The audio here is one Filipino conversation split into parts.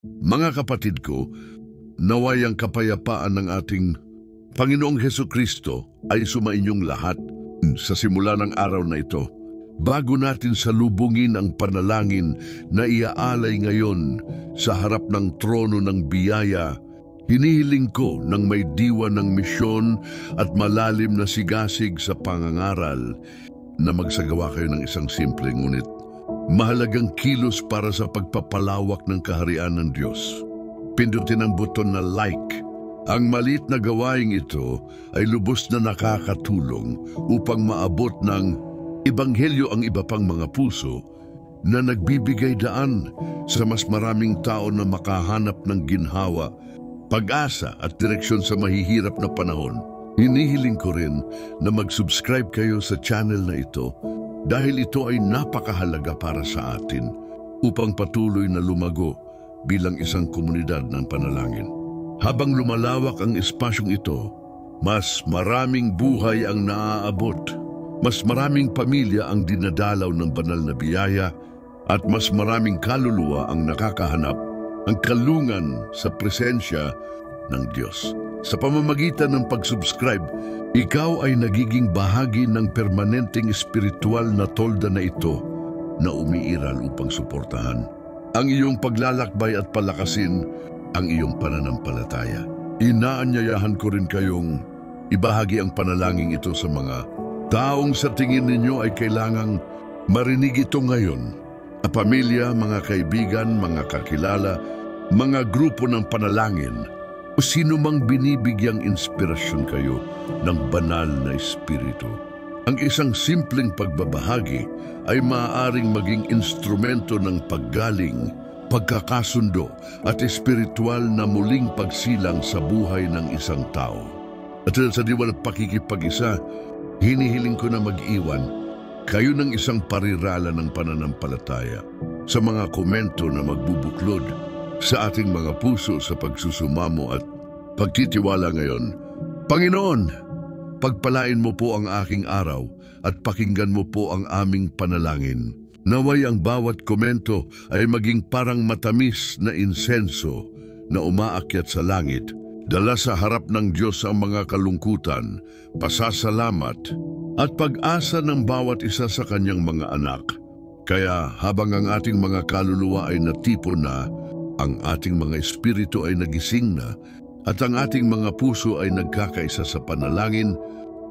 Mga kapatid ko, naway ang kapayapaan ng ating Panginoong Hesukristo ay sumainyong lahat sa simula ng araw na ito. Bago natin salubungin ang panalangin na iaalay ngayon sa harap ng trono ng biyaya, hinihiling ko ng may diwa ng misyon at malalim na sigasig sa pangangaral na magsagawa kayo ng isang simple ngunit mahalagang kilos para sa pagpapalawak ng kaharian ng Diyos. Pindutin ang buton na like. Ang maliit na gawaing ito ay lubos na nakakatulong upang maabot ng ebanghelyo ang iba pang mga puso na nagbibigay daan sa mas maraming tao na makahanap ng ginhawa, pag-asa at direksyon sa mahihirap na panahon. Hinihiling ko rin na mag-subscribe kayo sa channel na ito dahil ito ay napakahalaga para sa atin upang patuloy na lumago bilang isang komunidad ng panalangin. Habang lumalawak ang espasyong ito, mas maraming buhay ang naaabot, mas maraming pamilya ang dinadalaw ng banal na biyaya, at mas maraming kaluluwa ang nakakahanap ang kalungan sa presensya ng Diyos. Sa pamamagitan ng pag-subscribe, ikaw ay nagiging bahagi ng permanenteng espiritual na tolda na ito na umiiral upang suportahan ang iyong paglalakbay at palakasin ang iyong pananampalataya. Inaanyayahan ko rin kayong ibahagi ang panalangin ito sa mga taong sa tingin ninyo ay kailangang marinig ito ngayon. Pamilya, mga kaibigan, mga kakilala, mga grupo ng panalangin, o sino mang binibigyang inspirasyon kayo ng banal na espiritu. Ang isang simpleng pagbabahagi ay maaaring maging instrumento ng paggaling, pagkakasundo at espiritual na muling pagsilang sa buhay ng isang tao. At sa diwan at pakikipag-isa, hinihiling ko na mag-iwan kayo ng isang parirala ng pananampalataya sa mga komento na magbubuklod sa ating mga puso sa pagsusumamo at pagtitiwala ngayon. Panginoon, pagpalain mo po ang aking araw at pakinggan mo po ang aming panalangin. Naway ang bawat komento ay maging parang matamis na insenso na umaakyat sa langit, dala sa harap ng Diyos ang mga kalungkutan, pasasalamat at pag-asa ng bawat isa sa kanyang mga anak. Kaya habang ang ating mga kaluluwa ay natipon na, ang ating mga espiritu ay nagising na, at ang ating mga puso ay nagkakaisa sa panalangin,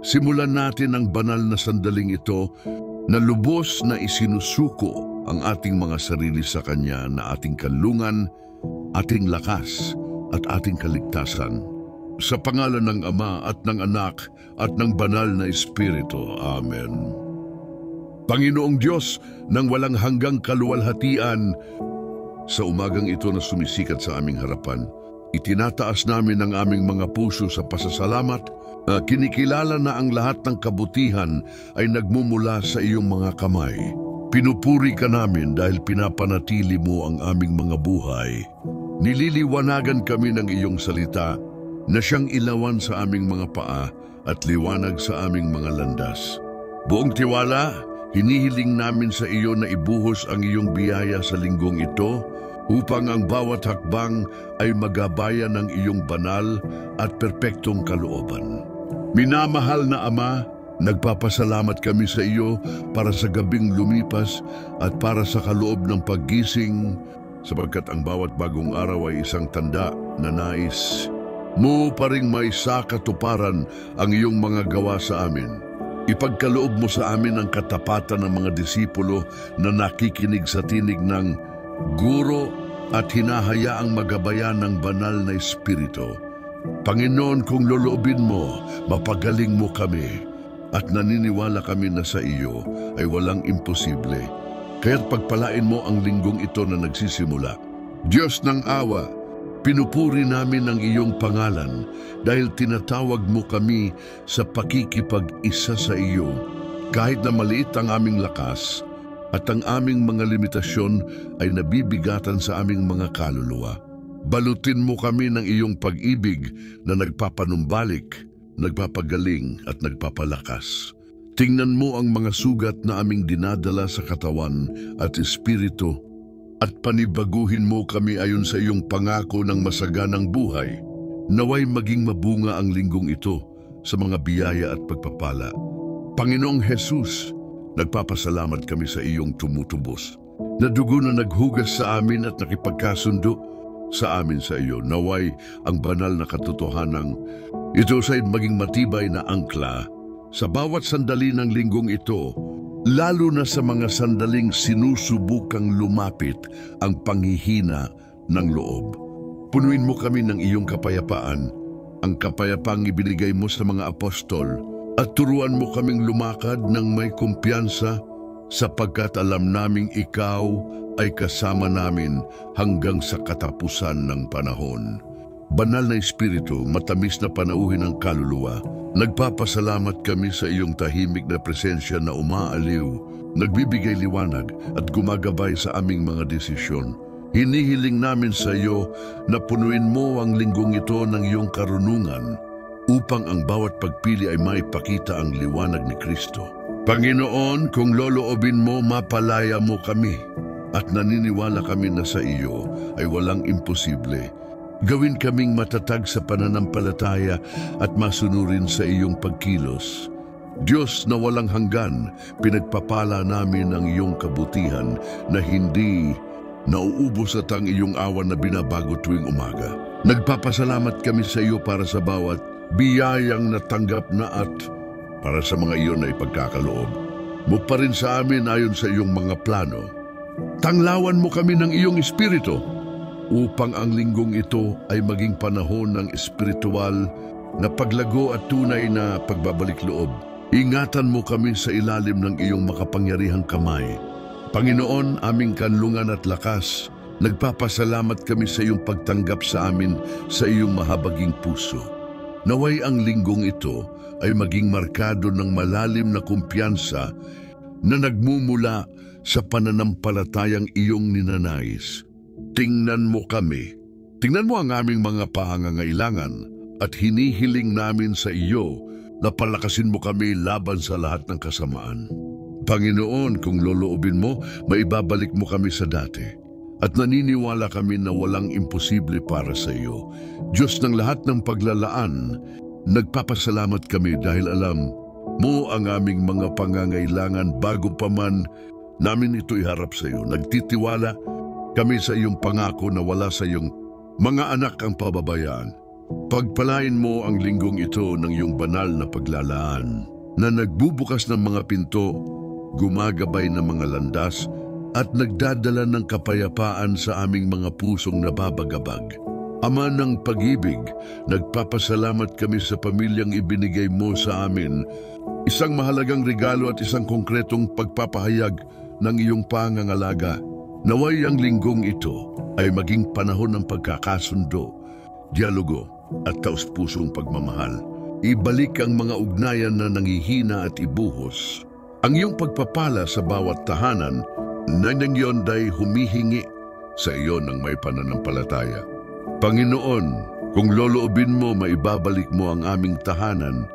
simulan natin ang banal na sandaling ito na lubos na isinusuko ang ating mga sarili sa Kanya na ating kalungan, ating lakas at ating kaligtasan. Sa pangalan ng Ama at ng Anak at ng Banal na Espiritu. Amen. Panginoong Diyos ng walang hanggang kaluwalhatian, sa umagang ito na sumisikat sa aming harapan, itinataas namin ang aming mga puso sa pasasalamat. Kinikilala na ang lahat ng kabutihan ay nagmumula sa iyong mga kamay. Pinupuri ka namin dahil pinapanatili mo ang aming mga buhay. Nililiwanagan kami ng iyong salita na siyang ilawan sa aming mga paa at liwanag sa aming mga landas. Buong tiwala, hinihiling namin sa iyo na ibuhos ang iyong biyaya sa linggong ito upang ang bawat hakbang ay magabayan ng iyong banal at perpektong kalooban. Minamahal na Ama, nagpapasalamat kami sa iyo para sa gabing lumipas at para sa kaloob ng paggising, sapagkat ang bawat bagong araw ay isang tanda na nais mo pa ring may sakatuparan ang iyong mga gawa sa amin. Ipagkaloob mo sa amin ang katapatan ng mga disipulo na nakikinig sa tinig ng guro at hinahayaang magabayan ng banal na espiritu. Panginoon, kung loloobin mo, mapagaling mo kami at naniniwala kami na sa iyo ay walang imposible. Kaya't pagpalain mo ang linggong ito na nagsisimula. Diyos ng awa, pinupuri namin ang iyong pangalan dahil tinatawag mo kami sa pakikipag-isa sa iyo. Kahit na maliit ang aming lakas at ang aming mga limitasyon ay nabibigatan sa aming mga kaluluwa. Balutin mo kami ng iyong pag-ibig na nagpapanumbalik, nagpapagaling at nagpapalakas. Tingnan mo ang mga sugat na aming dinadala sa katawan at espiritu at panibaguhin mo kami ayon sa iyong pangako ng masaganang buhay. Naway maging mabunga ang linggong ito sa mga biyaya at pagpapala. Panginoong Jesus, nagpapasalamat kami sa iyong tumutubos na dugo na naghugas sa amin at nakipagkasundo sa amin sa iyo. Naway ang banal na katotohanang ito sa'y maging matibay na angkla sa bawat sandali ng linggong ito, lalo na sa mga sandaling sinusubukang lumapit ang panghihina ng loob. Punuin mo kami ng iyong kapayapaan, ang kapayapaang ibinigay mo sa mga apostol, at turuan mo kaming lumakad ng may kumpiyansa sapagkat alam naming ikaw ay kasama namin hanggang sa katapusan ng panahon. Banal na Espiritu, matamis na panauhin ng kaluluwa, nagpapasalamat kami sa iyong tahimik na presensya na umaaliw, nagbibigay liwanag at gumagabay sa aming mga desisyon. Hinihiling namin sa iyo na punuin mo ang linggong ito ng iyong karunungan upang ang bawat pagpili ay maipakita ang liwanag ni Kristo. Panginoon, kung loloobin mo, mapalaya mo kami at naniniwala kami na sa iyo ay walang imposible. Gawin kaming matatag sa pananampalataya at masunurin sa iyong pagkilos. Diyos na walang hanggan, pinagpapala namin ang iyong kabutihan na hindi nauubos at ang iyong awan na binabago tuwing umaga. Nagpapasalamat kami sa iyo para sa bawat biyayang natanggap na at para sa mga iyon na ipagkakaloob mo pa rin sa amin ayon sa iyong mga plano. Tanglawan mo kami ng iyong espiritu upang ang linggong ito ay maging panahon ng espiritual na paglago at tunay na pagbabalik loob. Ingatan mo kami sa ilalim ng iyong makapangyarihang kamay. Panginoon, aming kanlungan at lakas, nagpapasalamat kami sa iyong pagtanggap sa amin sa iyong mahabaging puso. Naway ang linggong ito ay maging markado ng malalim na kumpiyansa na nagmumula sa pananampalatayang iyong ninanais. Tingnan mo kami. Tingnan mo ang aming mga pangangailangan at hinihiling namin sa iyo na palakasin mo kami laban sa lahat ng kasamaan. Panginoon, kung loloobin mo, maibabalik mo kami sa dati. At naniniwala kami na walang imposible para sa iyo. Diyos ng lahat ng paglalaan, nagpapasalamat kami dahil alam mo ang aming mga pangangailangan bago pa man namin ito iharap sa iyo. Nagtitiwala kami sa iyong pangako na wala sa iyong mga anak ang pababayaan. Pagpalain mo ang linggong ito ng iyong banal na paglalaan na nagbubukas ng mga pinto, gumagabay ng mga landas at nagdadala ng kapayapaan sa aming mga pusong nababagabag. Ama ng pag-ibig, nagpapasalamat kami sa pamilyang ibinigay mo sa amin, isang mahalagang regalo at isang konkretong pagpapahayag ng iyong pangangalaga. Naway ang linggong ito ay maging panahon ng pagkakasundo, dialogo at taus-pusong pagmamahal. Ibalik ang mga ugnayan na nangihina at ibuhos. Ang iyong pagpapala sa bawat tahanan na nangyonday humihingi sa iyo ng may pananampalataya. Panginoon, kung loloobin mo, maibabalik mo ang aming tahanan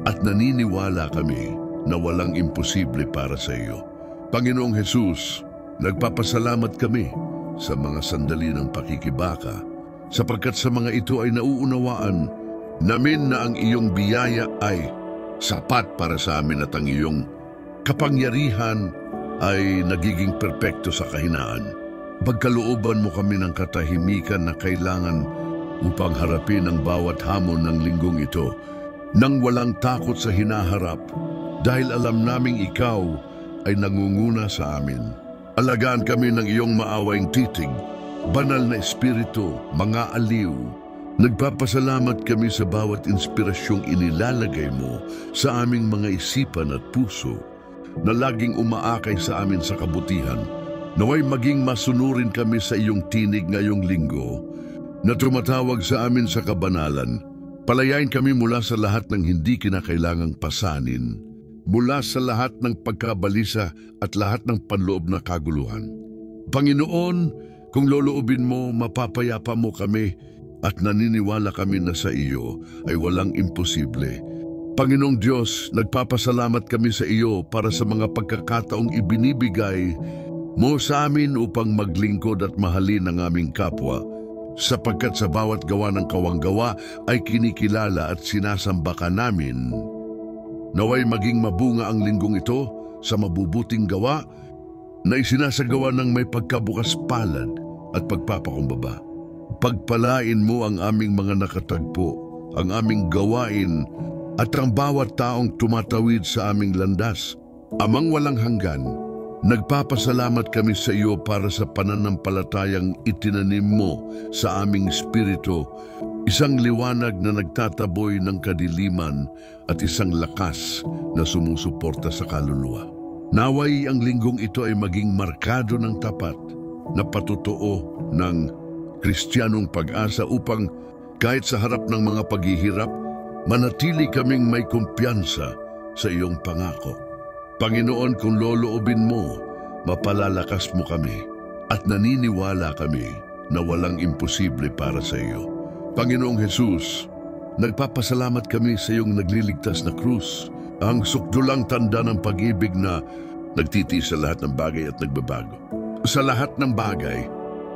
at naniniwala kami na walang imposible para sa iyo. Panginoong Jesus, nagpapasalamat kami sa mga sandali ng pakikibaka sapagkat sa mga ito ay nauunawaan namin na ang iyong biyaya ay sapat para sa amin at ang iyong kapangyarihan ay nagiging perpekto sa kahinaan. Pagkalooban mo kami ng katahimikan na kailangan upang harapin ang bawat hamon ng linggong ito nang walang takot sa hinaharap dahil alam naming ikaw ay nangunguna sa amin. Alagaan kami ng iyong maawaing titig, banal na espiritu, mga aliw. Nagpapasalamat kami sa bawat inspirasyong inilalagay mo sa aming mga isipan at puso na laging umaakay sa amin sa kabutihan. Naway maging masunurin kami sa iyong tinig ngayong linggo na tumatawag sa amin sa kabanalan. Palayain kami mula sa lahat ng hindi kinakailangang pasanin, mula sa lahat ng pagkabalisa at lahat ng panloob na kaguluhan. Panginoon, kung loloobin mo, mapapayapa mo kami at naniniwala kami na sa iyo ay walang imposible. Panginoong Diyos, nagpapasalamat kami sa iyo para sa mga pagkakataong ibinibigay mo sa amin upang maglingkod at mahalin ang aming kapwa, sapagkat sa bawat gawa ng kawanggawa ay kinikilala at sinasamba ka namin. Naway maging mabunga ang linggong ito sa mabubuting gawa na isinasagawa ng may pagkabukas palad at pagpapakumbaba. Pagpalain mo ang aming mga nakatagpo, ang aming gawain at ang bawat taong tumatawid sa aming landas. Amang walang hanggan, nagpapasalamat kami sa iyo para sa pananampalatayang itinanim mo sa aming espiritu, isang liwanag na nagtataboy ng kadiliman at isang lakas na sumusuporta sa kaluluwa. Naway ang linggong ito ay maging markado ng tapat na patotoo ng Kristiyanong pag-asa upang kahit sa harap ng mga paghihirap, manatili kaming may kumpiyansa sa iyong pangako. Panginoon, kung loloobin mo, mapalalakas mo kami at naniniwala kami na walang imposible para sa iyo. Panginoong Jesus, nagpapasalamat kami sa iyong nagliligtas na krus, ang sukdulang tanda ng pag-ibig na nagtitiis sa lahat ng bagay at nagbabago. Sa lahat ng bagay,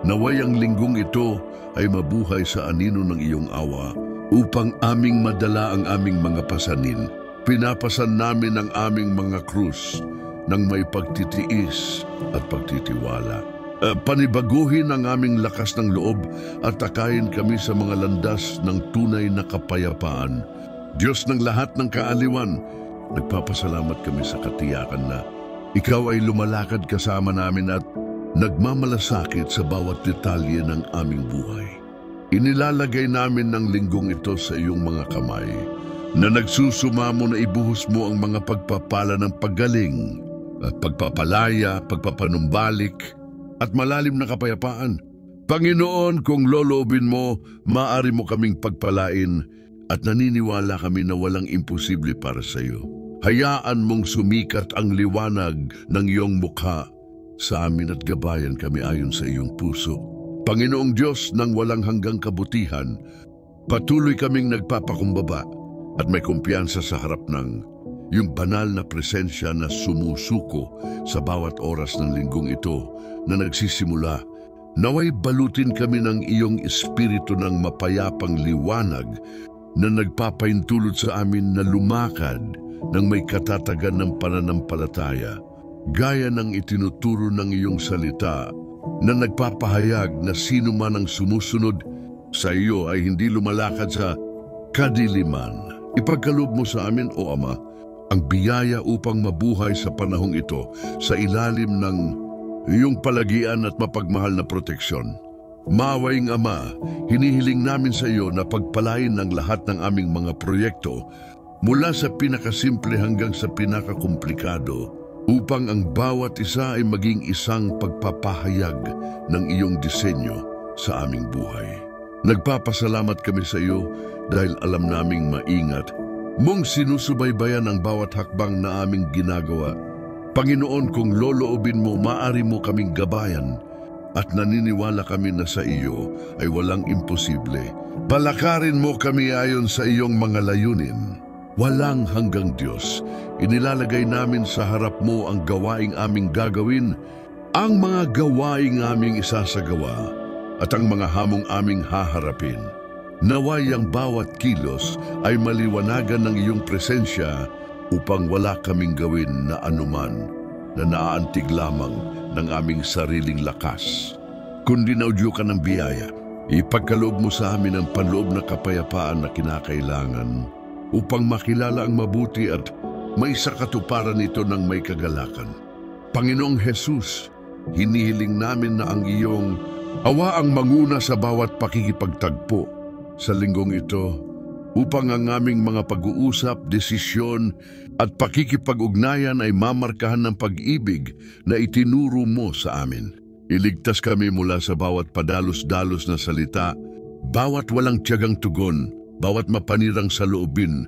naway ang linggong ito ay mabuhay sa anino ng iyong awa upang aming madala ang aming mga pasanin. Pinapasan namin ang aming mga krus ng may pagtitiis at pagtitiwala. Panibaguhin ang aming lakas ng loob at takayin kami sa mga landas ng tunay na kapayapaan. Diyos ng lahat ng kaaliwan, nagpapasalamat kami sa katiyakan na ikaw ay lumalakad kasama namin at nagmamalasakit sa bawat detalye ng aming buhay. Inilalagay namin ng linggong ito sa iyong mga kamay na nagsusumamo na ibuhos mo ang mga pagpapala ng paggaling, pagpapalaya, pagpapanumbalik, at malalim na kapayapaan. Panginoon, kung loloobin mo, maaari mo kaming pagpalain at naniniwala kami na walang imposible para sa iyo. Hayaan mong sumikat ang liwanag ng iyong mukha sa amin at gabayan kami ayon sa iyong puso. Panginoong Diyos ng walang hanggang kabutihan, patuloy kaming nagpapakumbaba at may kumpiyansa sa harap ng yung banal na presensya na sumusuko sa bawat oras ng linggong ito na nagsisimula. Naway balutin kami ng iyong espiritu ng mapayapang liwanag na nagpapaintulot sa amin na lumakad ng may katatagan ng pananampalataya, gaya ng itinuturo ng iyong salita na nagpapahayag na sino man ang sumusunod sa iyo ay hindi lumalakad sa kadiliman. Ipagkaloob mo sa amin, O Ama, ang biyaya upang mabuhay sa panahong ito sa ilalim ng iyong palagian at mapagmahal na proteksyon. Maawaying Ama, hinihiling namin sa iyo na pagpalain ng lahat ng aming mga proyekto mula sa pinakasimple hanggang sa pinakakomplikado upang ang bawat isa ay maging isang pagpapahayag ng iyong disenyo sa aming buhay. Nagpapasalamat kami sa iyo dahil alam naming maingat mong sinusubaybayan ang bawat hakbang na aming ginagawa. Panginoon, kung loloobin mo, maaari mo kaming gabayan at naniniwala kami na sa iyo ay walang imposible. Palakarin mo kami ayon sa iyong mga layunin. Walang hanggang Diyos, inilalagay namin sa harap mo ang gawaing aming gagawin, ang mga gawaing aming isasagawa, at ang mga hamong aming haharapin. Naway ang bawat kilos ay maliwanagan ng iyong presensya upang wala kaming gawin na anuman na naaantig lamang ng aming sariling lakas. Kundi naudyo ka ng biyaya, ipagkaloob mo sa amin ang panloob na kapayapaan na kinakailangan upang makilala ang mabuti at may sakatuparan nito ng may kagalakan. Panginoong Jesus, hinihiling namin na ang iyong awa ang manguna sa bawat pakikipagtagpo sa linggong ito upang ang aming mga pag-uusap, desisyon at pakikipag-ugnayan ay mamarkahan ng pag-ibig na itinuro mo sa amin. Iligtas kami mula sa bawat padalos-dalos na salita, bawat walang tiyagang tugon, bawat mapanirang saloobin.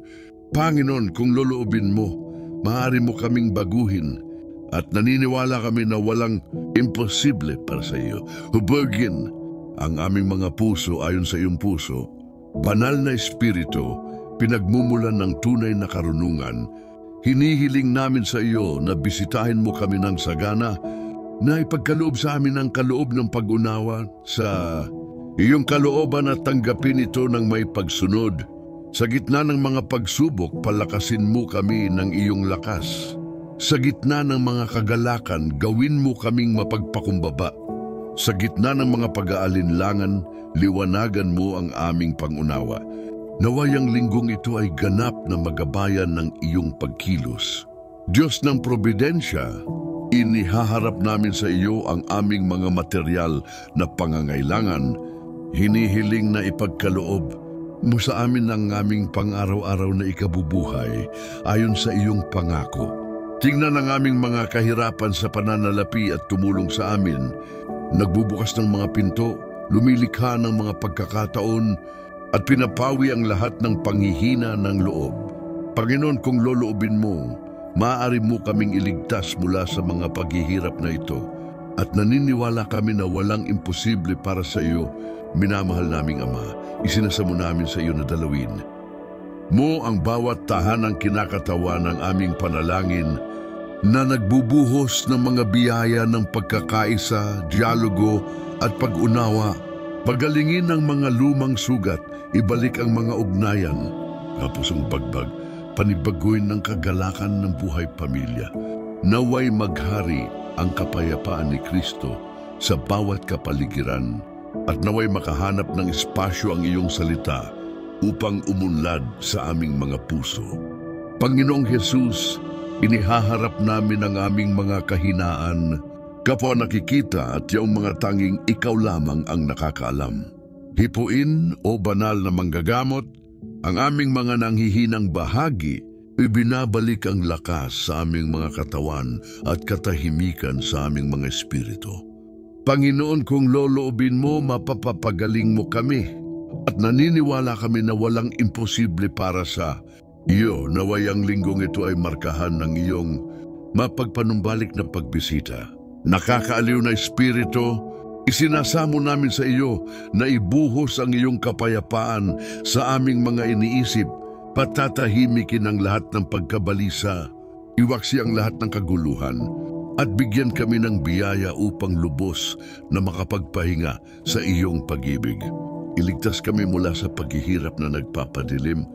Panginoon, kung loloobin mo, maaari mo kaming baguhin at naniniwala kami na walang imposible para sa iyo. Hubagin ang aming mga puso ayon sa iyong puso. Banal na Espiritu, pinagmumulan ng tunay na karunungan, hinihiling namin sa iyo na bisitahin mo kami ng sagana na ipagkaloob sa amin ang kaloob ng pag-unawa sa iyong kalooban at tanggapin ito ng may pagsunod. Sa gitna ng mga pagsubok, palakasin mo kami ng iyong lakas. Sa gitna ng mga kagalakan, gawin mo kaming mapagpakumbaba. Sa gitna ng mga pag-aalinlangan, liwanagan mo ang aming pangunawa. Naway ang linggong ito ay ganap na magabayan ng iyong pagkilos. Diyos ng probidensya, inihaharap namin sa iyo ang aming mga material na pangangailangan, hinihiling na ipagkaloob mo sa amin ang aming pang-araw-araw na ikabubuhay ayon sa iyong pangako. Tingnan ang aming mga kahirapan sa pananalapi at tumulong sa amin. Nagbubukas ng mga pinto, lumilikha ng mga pagkakataon at pinapawi ang lahat ng panghihina ng loob. Panginoon, kung loloobin mo, maaari mo kaming iligtas mula sa mga paghihirap na ito at naniniwala kami na walang imposible para sa iyo. Minamahal naming Ama, isinasamo namin sa iyo na dalawin mo ang bawat tahanang kinakatawan ng aming panalangin na nagbubuhos ng mga biyaya ng pagkakaisa, dialogo at pag-unawa. Pagalingin ang mga lumang sugat, ibalik ang mga ugnayan, kapusong bagbag, panibaguin ng kagalakan ng buhay pamilya. Naway maghari ang kapayapaan ni Kristo sa bawat kapaligiran at naway makahanap ng espasyo ang iyong salita upang umunlad sa aming mga puso. Panginoong Jesus, inihaharap namin ang aming mga kahinaan, kapwa nakikita at yung mga tanging ikaw lamang ang nakakaalam. Hipuin o banal na manggagamot, ang aming mga nanghihinang bahagi, ibinabalik ang lakas sa aming mga katawan at katahimikan sa aming mga espiritu. Panginoon, kung loloobin mo, mapapapagaling mo kami at naniniwala kami na walang imposible para sa iyo. Naway ang linggong ito ay markahan ng iyong mapagpanumbalik na pagbisita. Nakakaaliw na espiritu, isinasamo namin sa iyo na ibuhos ang iyong kapayapaan sa aming mga iniisip, patatahimikin ang lahat ng pagkabalisa, iwaksi ang lahat ng kaguluhan, at bigyan kami ng biyaya upang lubos na makapagpahinga sa iyong pag-ibig. Iligtas kami mula sa paghihirap na nagpapadilim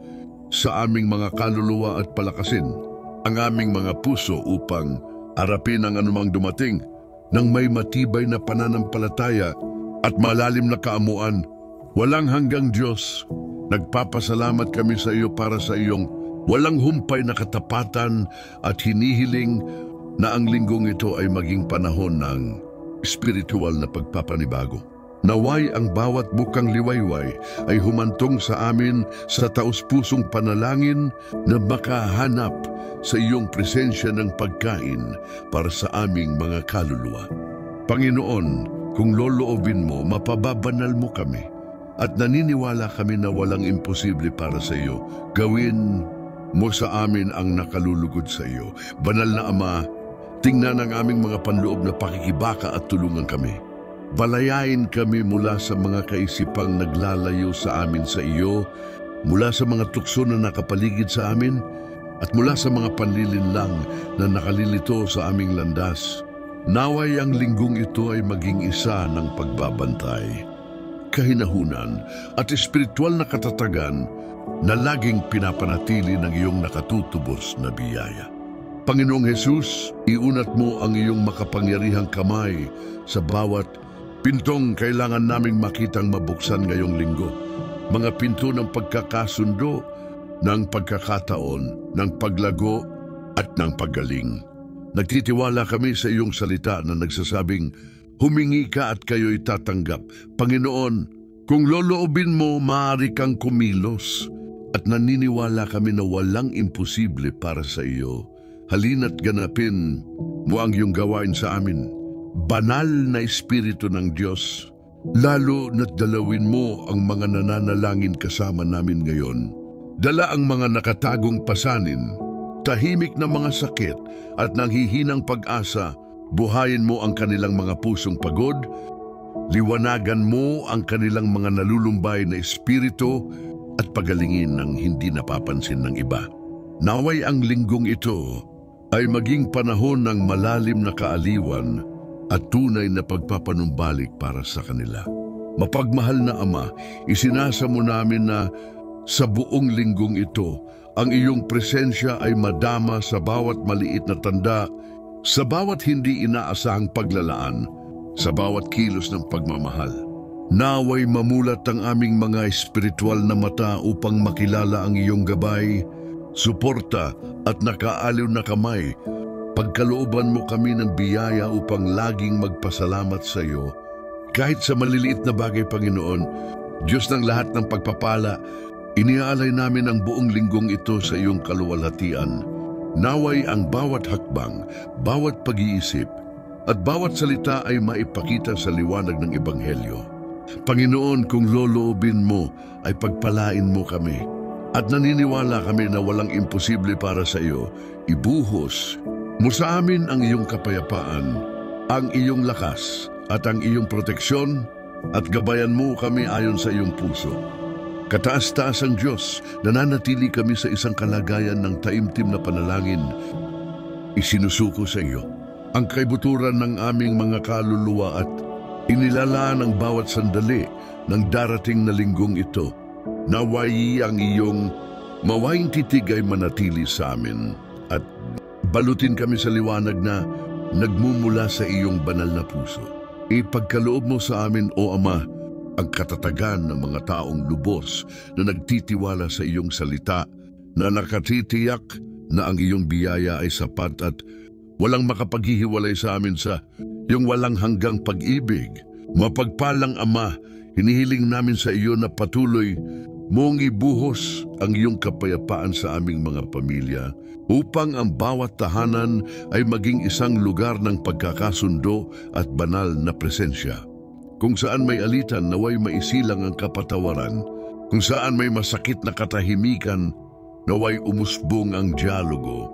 sa aming mga kaluluwa at palakasin ang aming mga puso upang harapin ang anumang dumating ng may matibay na pananampalataya at malalim na kaamuan. Walang hanggang Diyos, nagpapasalamat kami sa iyo para sa iyong walang humpay na katapatan at hinihiling na ang linggong ito ay maging panahon ng espiritual na pagpapanibago. Naway ang bawat bukang liwayway ay humantong sa amin sa taus-pusong panalangin na makahanap sa iyong presensya ng pagkain para sa aming mga kaluluwa. Panginoon, kung loloobin mo, mapababanal mo kami at naniniwala kami na walang imposible para sa iyo. Gawin mo sa amin ang nakalulugod sa iyo. Banal na Ama, tingnan ang aming mga panloob na pakikibaka at tulungan kami. Balayain kami mula sa mga kaisipang naglalayo sa amin sa iyo, mula sa mga tukso na nakapaligid sa amin, at mula sa mga panlilinlang na nakalilito sa aming landas. Naway ang linggong ito ay maging isa ng pagbabantay, kahinahunan at espiritual na katatagan na laging pinapanatili ng iyong nakatutubos na biyaya. Panginoong Jesus, iunat mo ang iyong makapangyarihang kamay sa bawat pintong kailangan naming makitang mabuksan ngayong linggo. Mga pinto ng pagkakasundo, ng pagkakataon, ng paglago at ng paggaling. Nagtitiwala kami sa iyong salita na nagsasabing, humingi ka at kayo'y tatanggap. Panginoon, kung loloobin mo, maaari kang kumilos. At naniniwala kami na walang imposible para sa iyo. Halina't ganapin mo ang iyong gawain sa amin. Banal na Espiritu ng Diyos, lalo na't dalawin mo ang mga nananalangin kasama namin ngayon. Dala ang mga nakatagong pasanin, tahimik na mga sakit at nanghihinang pag-asa. Buhayin mo ang kanilang mga pusong pagod, liwanagan mo ang kanilang mga nalulumbay na espiritu at pagalingin ng hindi napapansin ng iba. Naway ang linggong ito ay maging panahon ng malalim na kaaliwan at tunay na pagpapanumbalik para sa kanila. Mapagmahal na Ama, isinasamo namin na sa buong linggong ito, ang iyong presensya ay madama sa bawat maliit na tanda, sa bawat hindi inaasahang paglalaan, sa bawat kilos ng pagmamahal. Naway mamulat ang aming mga espiritual na mata upang makilala ang iyong gabay, suporta at nakaaliw na kamay. Pagkalooban mo kami ng biyaya upang laging magpasalamat sa iyo. Kahit sa maliliit na bagay, Panginoon, Diyos ng lahat ng pagpapala, iniaalay namin ang buong linggong ito sa iyong kaluwalhatian. Naway ang bawat hakbang, bawat pag-iisip, at bawat salita ay maipakita sa liwanag ng Ebanghelyo. Panginoon, kung loloobin mo, ay pagpalain mo kami. At naniniwala kami na walang imposible para sa iyo. Ibuhos mo sa amin ang iyong kapayapaan, ang iyong lakas, at ang iyong proteksyon, at gabayan mo kami ayon sa iyong puso. Kataas-taas ang Diyos, nananatili kami sa isang kalagayan ng taimtim na panalangin. Isinusuko sa iyo ang kaibuturan ng aming mga kaluluwa at inilalaan ang bawat sandali ng darating na linggong ito. Naway ang iyong mawaing titig ay manatili sa amin at balutin kami sa liwanag na nagmumula sa iyong banal na puso. Ipagkaloob mo sa amin, O Ama, ang katatagan ng mga taong lubos na nagtitiwala sa iyong salita, na nakatitiyak na ang iyong biyaya ay sapat at walang makapaghihiwalay sa amin sa iyong walang hanggang pag-ibig. Mapagpalang Ama, hinihiling namin sa iyo na patuloy mong ibuhos ang iyong kapayapaan sa aming mga pamilya upang ang bawat tahanan ay maging isang lugar ng pagkakasundo at banal na presensya. Kung saan may alitan, naway maisilang ang kapatawaran. Kung saan may masakit na katahimikan, naway umusbong ang dialogo.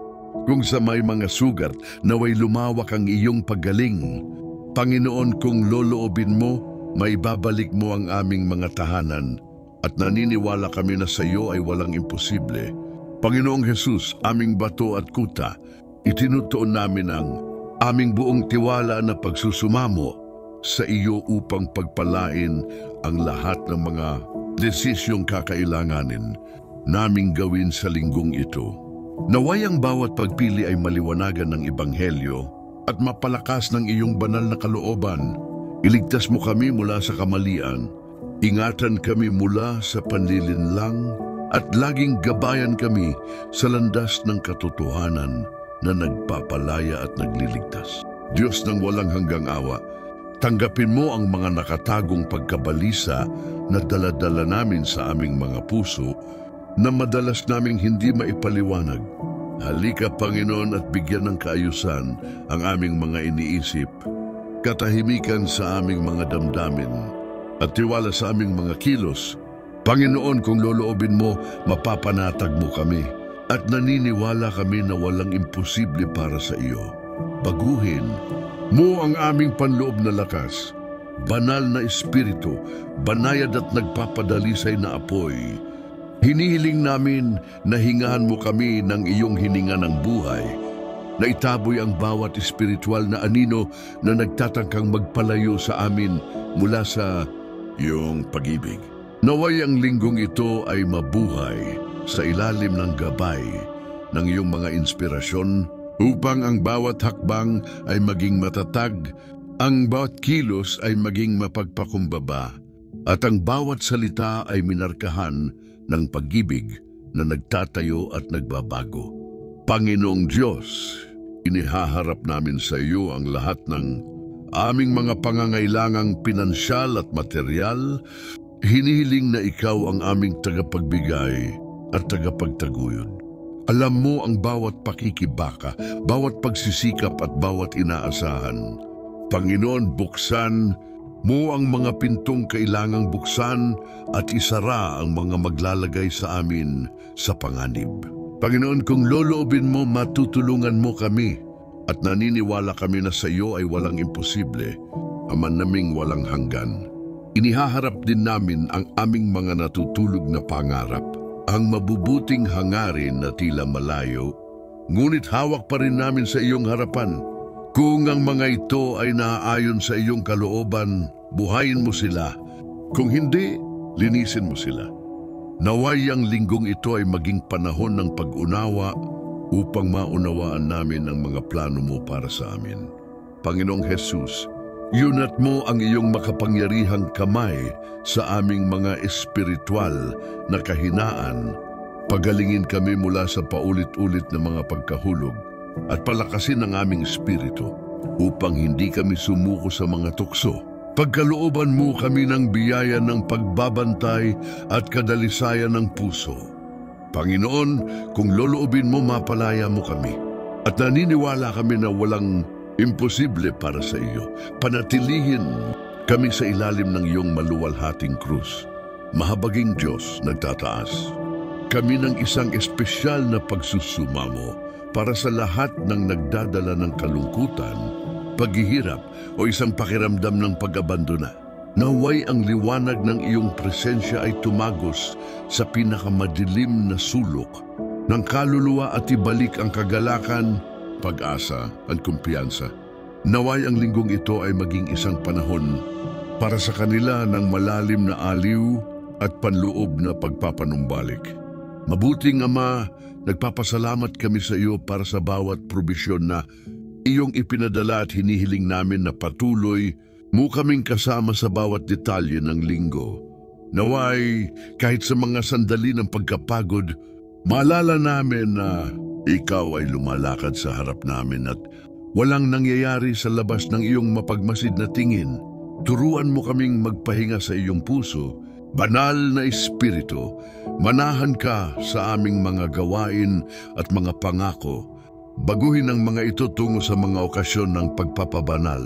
Kung sa may mga sugat, naway lumawak ang iyong paggaling. Panginoon, kung loloobin mo, may babalik mo ang aming mga tahanan at naniniwala kami na sa iyo ay walang imposible. Panginoong Jesus, aming bato at kuta, itinutuon namin ang aming buong tiwala na pagsusumamo sa iyo upang pagpalain ang lahat ng mga desisyong kakailanganin naming gawin sa linggong ito. Naway ang bawat pagpili ay maliwanagan ng Ebanghelyo at mapalakas ng iyong banal na kalooban. Iligtas mo kami mula sa kamalian, ingatan kami mula sa panlilinlang, at laging gabayan kami sa landas ng katotohanan na nagpapalaya at nagliligtas. Diyos ng walang hanggang awa, tanggapin mo ang mga nakatagong pagkabalisa na dala-dala namin sa aming mga puso na madalas naming hindi maipaliwanag. Halika, Panginoon, at bigyan ng kaayusan ang aming mga iniisip, katahimikan sa aming mga damdamin, at tiwala sa aming mga kilos. Panginoon, kung loloobin mo, mapapanatag mo kami at naniniwala kami na walang imposible para sa iyo. Baguhin mo ang aming panloob na lakas, banal na espiritu, banayad at nagpapadalisay na apoy. Hinihiling namin na hingahan mo kami ng iyong hininga ng buhay, na itaboy ang bawat espiritual na anino na nagtatangkang magpalayo sa amin mula sa iyong pag-ibig. Naway ang linggong ito ay mabuhay sa ilalim ng gabay ng iyong mga inspirasyon upang ang bawat hakbang ay maging matatag, ang bawat kilos ay maging mapagpakumbaba, at ang bawat salita ay minarkahan ng pag-ibig na nagtatayo at nagbabago. Panginoong Diyos, inihaharap namin sa iyo ang lahat ng aming mga pangangailangang pinansyal at material. Hinihiling na ikaw ang aming tagapagbigay at tagapagtaguyod. Alam mo ang bawat pakikibaka, bawat pagsisikap at bawat inaasahan. Panginoon, buksan mo ang mga pintong kailangang buksan at isara ang mga maglalagay sa amin sa panganib. Panginoon, kung loloobin mo, matutulungan mo kami at naniniwala kami na sa iyo ay walang imposible, aman naming walang hanggan. Inihaharap din namin ang aming mga natutulog na pangarap, ang mabubuting hangarin na tila malayo, ngunit hawak pa rin namin sa iyong harapan. Kung ang mga ito ay naaayon sa iyong kalooban, buhayin mo sila. Kung hindi, linisin mo sila. Naway ang linggong ito ay maging panahon ng pag-unawa upang maunawaan namin ang mga plano mo para sa amin. Panginoong Jesus, yunat mo ang iyong makapangyarihang kamay sa aming mga espiritual na kahinaan. Pagalingin kami mula sa paulit-ulit na mga pagkahulog at palakasin ang aming espiritu upang hindi kami sumuko sa mga tukso. Pagkalooban mo kami ng biyaya ng pagbabantay at kadalisayan ng puso. Panginoon, kung loloobin mo, mapalaya mo kami. At naniniwala kami na walang imposible para sa iyo. Panatilihin kami sa ilalim ng iyong maluwalhating krus. Mahabaging Diyos, nagtataas kami ng isang espesyal na pagsusumamo para sa lahat ng nagdadala ng kalungkutan, paghihirap o isang pakiramdam ng pag-abandona. Naway ang liwanag ng iyong presensya ay tumagos sa pinakamadilim na sulok ng kaluluwa at ibalik ang kagalakan, pag-asa at kumpiyansa. Naway ang linggong ito ay maging isang panahon para sa kanila ng malalim na aliw at panloob na pagpapanumbalik. Mabuting Ama, nagpapasalamat kami sa iyo para sa bawat probisyon na iyong ipinadala at hinihiling namin na patuloy mo kaming kasama sa bawat detalye ng linggo. Naway, kahit sa mga sandali ng pagkapagod, maalala namin na ikaw ay lumalakad sa harap namin at walang nangyayari sa labas ng iyong mapagmasid na tingin. Turuan mo kaming magpahinga sa iyong puso. Banal na Espiritu, manahan ka sa aming mga gawain at mga pangako. Baguhin ang mga ito tungo sa mga okasyon ng pagpapabanal.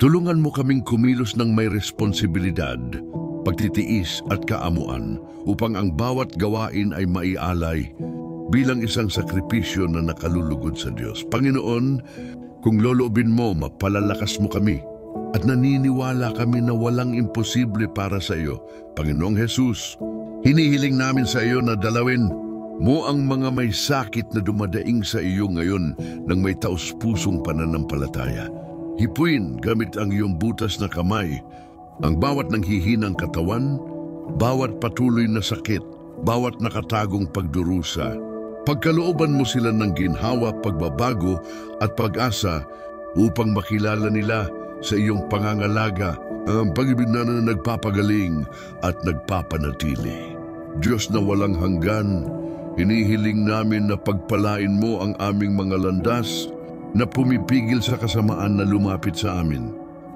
Tulungan mo kaming kumilos ng may responsibilidad, pagtitiis at kaamuan upang ang bawat gawain ay maialay bilang isang sakripisyo na nakalulugod sa Diyos. Panginoon, kung loloobin mo, mapalalakas mo kami. At naniniwala kami na walang imposible para sa iyo. Panginoong Jesus, hinihiling namin sa iyo na dalawin mo ang mga may sakit na dumadaing sa iyo ngayon ng may taus-pusong pananampalataya. Hipuin gamit ang iyong butas na kamay ang bawat nanghihinang katawan, bawat patuloy na sakit, bawat nakatagong pagdurusa. Pagkalooban mo sila ng ginhawa, pagbabago at pag-asa upang makilala nila sa iyong pangangalaga ang pag-ibig na nagpapagaling at nagpapanatili. Diyos na walang hanggan, hinihiling namin na pagpalain mo ang aming mga landas na pumipigil sa kasamaan na lumapit sa amin.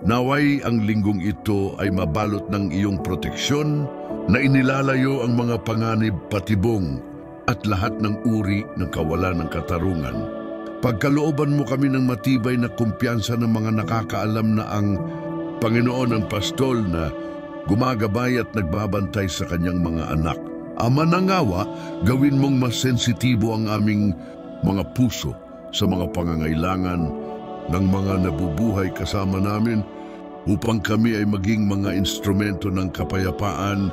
Naway ang linggong ito ay mabalot ng iyong proteksyon na inilalayo ang mga panganib, patibong at lahat ng uri ng kawalan ng katarungan. Pagkalooban mo kami ng matibay na kumpiyansa ng mga nakakaalam na ang Panginoon ang pastol na gumagabay at nagbabantay sa kanyang mga anak. Ama ng awa, gawin mong mas sensitibo ang aming mga puso sa mga pangangailangan ng mga nabubuhay kasama namin upang kami ay maging mga instrumento ng kapayapaan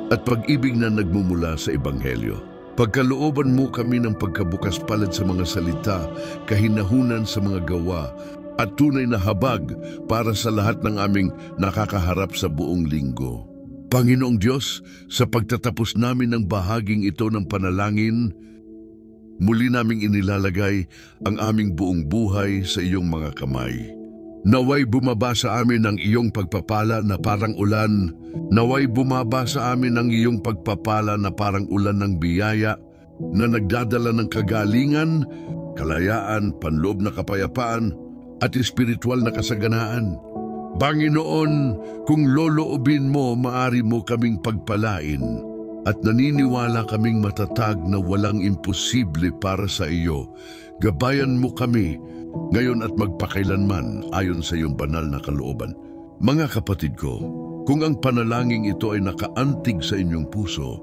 at pag-ibig na nagmumula sa Ebanghelyo. Pagkalooban mo kami ng pagkabukas palad sa mga salita, kahinahunan sa mga gawa, at tunay na habag para sa lahat ng aming nakakaharap sa buong linggo. Panginoong Diyos, sa pagtatapos namin ng bahaging ito ng panalangin, muli naming inilalagay ang aming buong buhay sa iyong mga kamay. Naway bumaba sa amin ang iyong pagpapala na parang ulan. Naway bumaba sa amin ang iyong pagpapala na parang ulan ng biyaya na nagdadala ng kagalingan, kalayaan, panloob na kapayapaan at espiritual na kasaganaan. Panginoon, kung loloobin mo, maari mo kaming pagpalain at naniniwala kaming matatag na walang imposible para sa iyo. Gabayan mo kami ngayon at magpakailanman ayon sa iyong banal na kalooban. Mga kapatid ko, kung ang panalangin ito ay nakaantig sa inyong puso,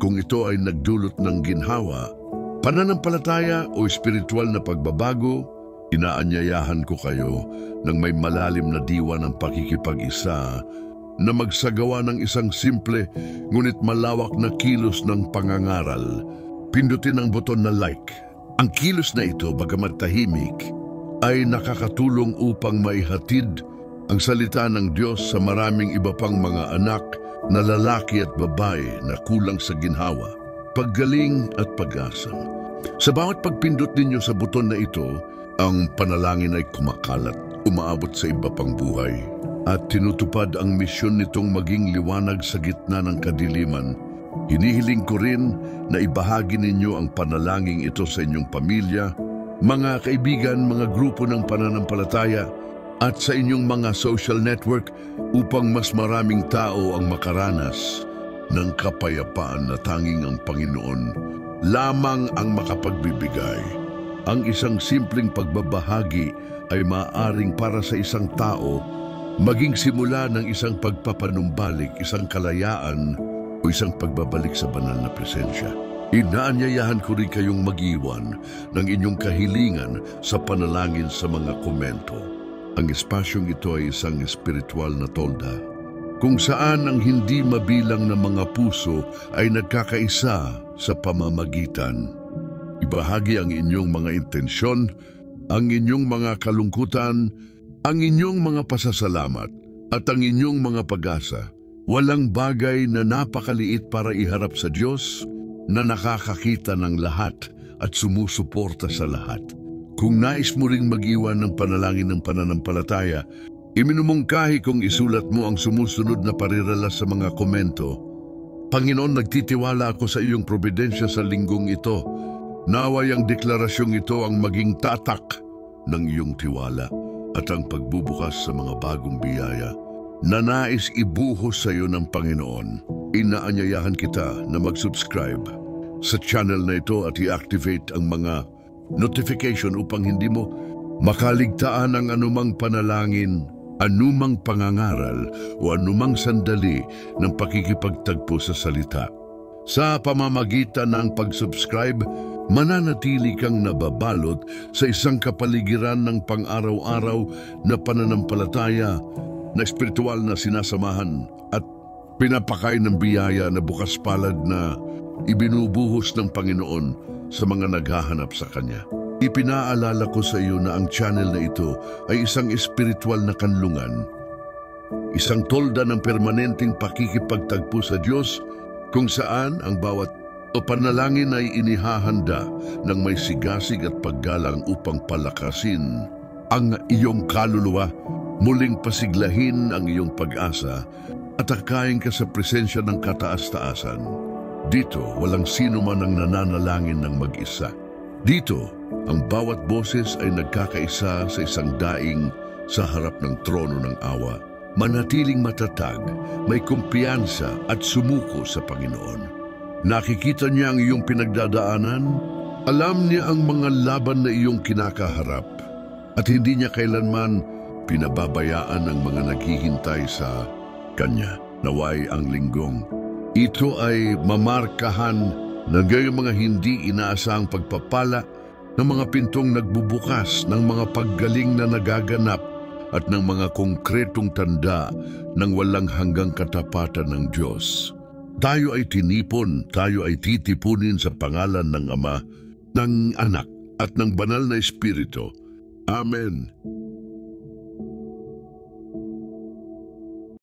kung ito ay nagdulot ng ginhawa, pananampalataya o espiritual na pagbabago, inaanyayahan ko kayo ng may malalim na diwa ng pakikipag-isa na magsagawa ng isang simple ngunit malawak na kilos ng pangangaral. Pindutin ang buton na like. Ang kilos na ito, bagamat tahimik, ay nakakatulong upang maihatid ang salita ng Diyos sa maraming iba pang mga anak na lalaki at babae na kulang sa ginhawa, paggaling at pag-asa. Sa bawat pagpindot ninyo sa buton na ito, ang panalangin ay kumakalat, umaabot sa iba pang buhay, at tinutupad ang misyon nitong maging liwanag sa gitna ng kadiliman. Hinihiling ko rin na ibahagi ninyo ang panalangin ito sa inyong pamilya, mga kaibigan, mga grupo ng pananampalataya, at sa inyong mga social network upang mas maraming tao ang makaranas ng kapayapaan na tanging ang Panginoon lamang ang makapagbibigay. Ang isang simpleng pagbabahagi ay maaaring para sa isang tao maging simula ng isang pagpapanumbalik, isang kalayaan o isang pagbabalik sa banal na presensya. Inaanyayahan ko rin kayong mag-iwan ng inyong kahilingan sa panalangin sa mga komento. Ang espasyong ito ay isang espiritual na tolda, kung saan ang hindi mabilang na mga puso ay nagkakaisa sa pamamagitan. Ibahagi ang inyong mga intensyon, ang inyong mga kalungkutan, ang inyong mga pasasalamat, at ang inyong mga pag-asa. Walang bagay na napakaliit para iharap sa Diyos na nakakakita ng lahat at sumusuporta sa lahat. Kung nais mo ring mag-iwan ng panalangin ng pananampalataya, iminumungkahi kong isulat mo ang sumusunod na pariralas sa mga komento. Panginoon, nagtitiwala ako sa iyong probidensya sa linggong ito. Naway ang deklarasyong ito ang maging tatak ng iyong tiwala at ang pagbubukas sa mga bagong biyaya na nais ibuhos sa iyo ng Panginoon. Inaanyayahan kita na mag-subscribe sa channel na ito at i-activate ang mga notification upang hindi mo makaligtaan ang anumang panalangin, anumang pangangaral o anumang sandali ng pakikipagtagpo sa salita. Sa pamamagitan ng pag-subscribe, mananatili kang nababalot sa isang kapaligiran ng pang-araw-araw na pananampalataya na espiritual na sinasamahan at pinapakain ng biyaya na bukas palad na ibinubuhos ng Panginoon sa mga naghahanap sa Kanya. Ipinaalala ko sa iyo na ang channel na ito ay isang espiritual na kanlungan, isang tolda ng permanenteng pakikipagtagpo sa Diyos kung saan ang bawat panalangin ay inihahanda ng may sigasig at paggalang upang palakasin ang iyong kaluluwa, muling pasiglahin ang iyong pag-asa at akayin ka sa presensya ng kataas-taasan. Dito, walang sino man ang nananalangin ng mag-isa. Dito, ang bawat boses ay nagkakaisa sa isang daing sa harap ng trono ng awa. Manatiling matatag, may kumpiyansa at sumuko sa Panginoon. Nakikita niya ang iyong pinagdadaanan, alam niya ang mga laban na iyong kinakaharap, at hindi niya kailanman pinababayaan ang mga naghihintay sa Kanya. Naway ang linggong ito ay mamarkahan ng gayong mga hindi inaasahang pagpapala ng mga pintong nagbubukas, ng mga paggaling na nagaganap at ng mga konkretong tanda ng walang hanggang katapatan ng Diyos. Tayo ay tinipon, tayo ay titipunin sa pangalan ng Ama, ng Anak at ng Banal na Espiritu. Amen.